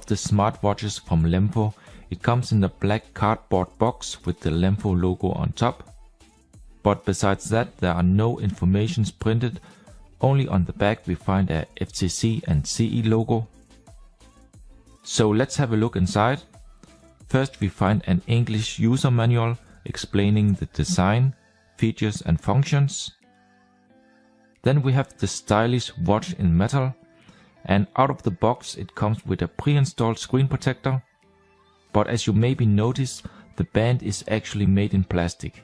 of the smartwatches from LEMFO, it comes in a black cardboard box with the LEMFO logo on top. But besides that, there are no informations printed, only on the back we find a FCC and CE logo. So let's have a look inside. First we find an English user manual explaining the design, features and functions. Then we have the stylish watch in metal, and out of the box it comes with a pre-installed screen protector. But as you maybe notice, the band is actually made in plastic.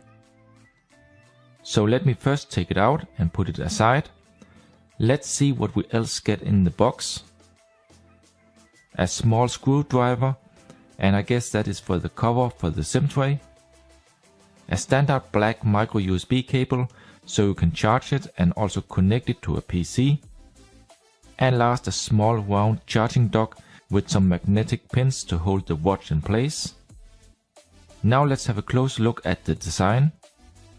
So let me first take it out and put it aside. Let's see what we else get in the box. A small screwdriver, and I guess that is for the cover for the SIM tray. A standard black micro USB cable, so you can charge it and also connect it to a PC. And last, a small round charging dock with some magnetic pins to hold the watch in place. Now let's have a close look at the design.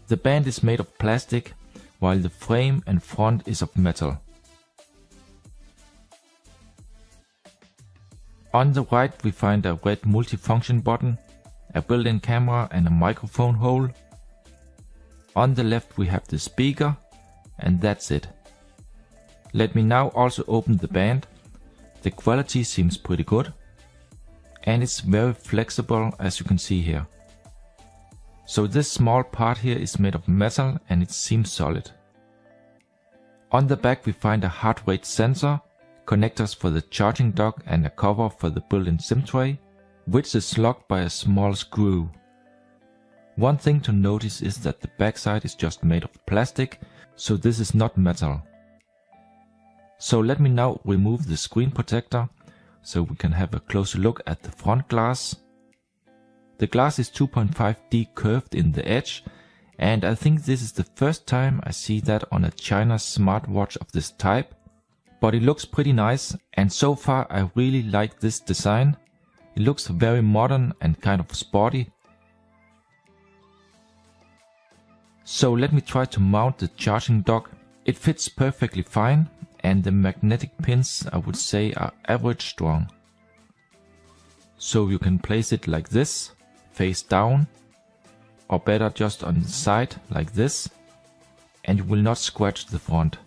The band is made of plastic, while the frame and front is of metal. On the right we find a red multifunction button, a built-in camera and a microphone hole. On the left we have the speaker, and that's it. Let me now also open the band. The quality seems pretty good, and it's very flexible, as you can see here. So this small part here is made of metal and it seems solid. On the back we find a heart rate sensor, connectors for the charging dock and a cover for the built-in SIM tray, which is locked by a small screw. One thing to notice is that the backside is just made of plastic, so this is not metal. So let me now remove the screen protector so we can have a closer look at the front glass. The glass is 2.5D curved in the edge, and I think this is the first time I see that on a China smartwatch of this type. But it looks pretty nice, and so far I really like this design. It looks very modern and kind of sporty. So let me try to mount the charging dock. It fits perfectly fine, and the magnetic pins I would say are average strong. So you can place it like this, face down, or better just on the side like this, and you will not scratch the front.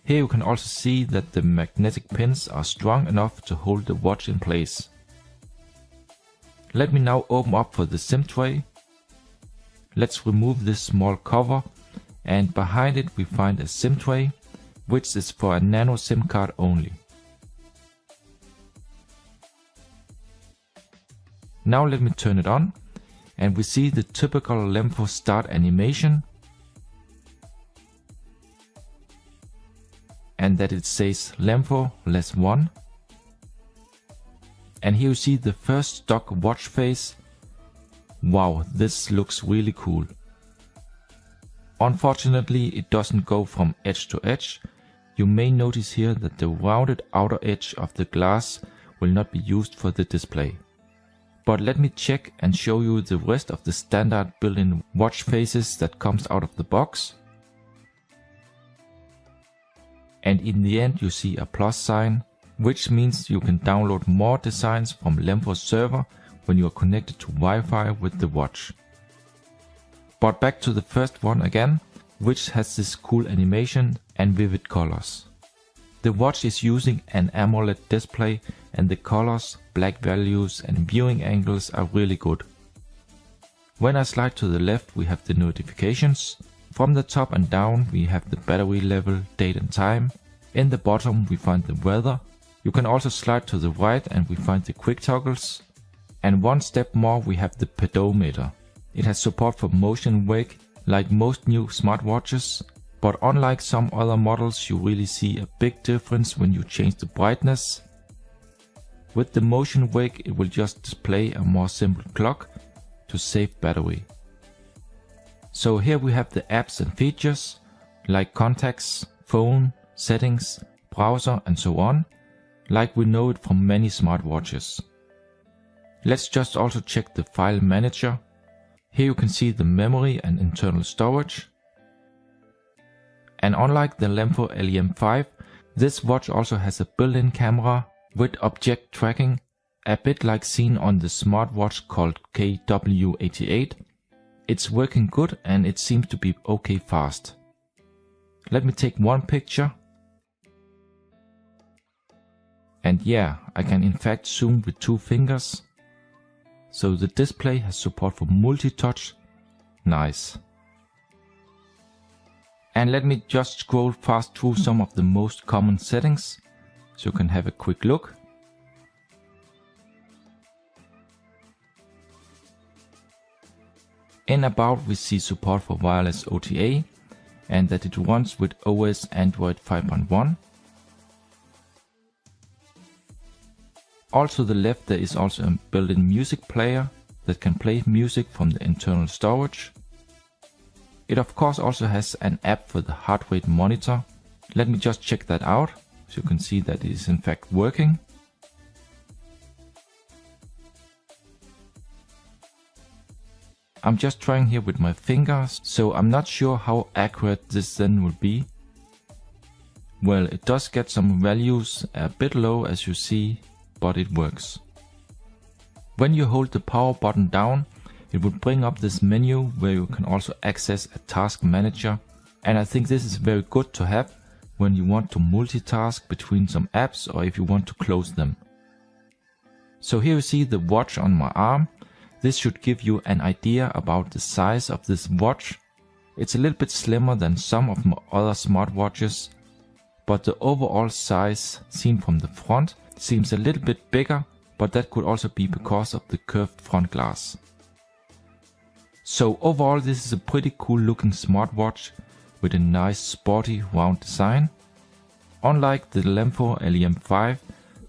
Here you can also see that the magnetic pins are strong enough to hold the watch in place. Let me now open up for the SIM tray. Let's remove this small cover, and behind it we find a SIM tray, which is for a nano SIM card only. Now let me turn it on, and we see the typical LEMFO start animation, and that it says LEMFO LEM5. And here you see the first stock watch face. Wow, this looks really cool. Unfortunately, it doesn't go from edge to edge. You may notice here that the rounded outer edge of the glass will not be used for the display. But let me check and show you the rest of the standard built-in watch faces that comes out of the box. And in the end you see a plus sign, which means you can download more designs from LEMFO's server when you are connected to Wi-Fi with the watch. But back to the first one again, which has this cool animation and vivid colors. The watch is using an AMOLED display, and the colors, black values and viewing angles are really good. When I slide to the left we have the notifications. From the top and down we have the battery level, date and time. In the bottom we find the weather. You can also slide to the right and we find the quick toggles. And one step more we have the pedometer. It has support for motion wake like most new smartwatches, but unlike some other models you really see a big difference when you change the brightness. With the motion wake it will just display a more simple clock to save battery. So here we have the apps and features like contacts, phone, settings, browser and so on, like we know it from many smartwatches. Let's just also check the file manager. Here you can see the memory and internal storage. And unlike the LEMFO LEM5, this watch also has a built-in camera, with object tracking, a bit like seen on the smartwatch called KW88. It's working good and it seems to be okay fast. Let me take one picture. And yeah, I can in fact zoom with 2 fingers. So the display has support for multi-touch. Nice. And let me just scroll fast through some of the most common settings, so you can have a quick look. In About we see support for wireless OTA and that it runs with OS Android 5.1. Also to the left there is also a built-in music player that can play music from the internal storage. It of course also has an app for the heart rate monitor. Let me just check that out so you can see that it is in fact working. I'm just trying here with my fingers, so I'm not sure how accurate this then will be. Well, it does get some values a bit low as you see, but it works. When you hold the power button down, it will bring up this menu where you can also access a task manager, and I think this is very good to have when you want to multitask between some apps or if you want to close them. So here you see the watch on my arm. This should give you an idea about the size of this watch. It's a little bit slimmer than some of my other smartwatches, but the overall size seen from the front seems a little bit bigger, but that could also be because of the curved front glass. So overall this is a pretty cool looking smartwatch with a nice sporty round design. Unlike the LEMFO LEM5,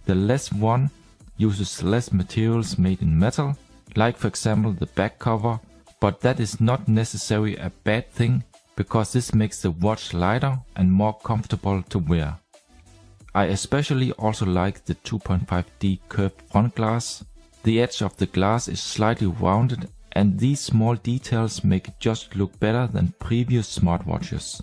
the LES one uses less materials made in metal, like for example the back cover, but that is not necessarily a bad thing because this makes the watch lighter and more comfortable to wear. I especially also like the 2.5D curved front glass. The edge of the glass is slightly rounded and these small details make it just look better than previous smartwatches.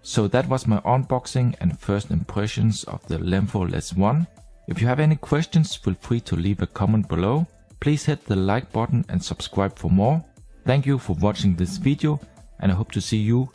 So that was my unboxing and first impressions of the LEMFO LES1. If you have any questions, feel free to leave a comment below. Please hit the like button and subscribe for more. Thank you for watching this video and I hope to see you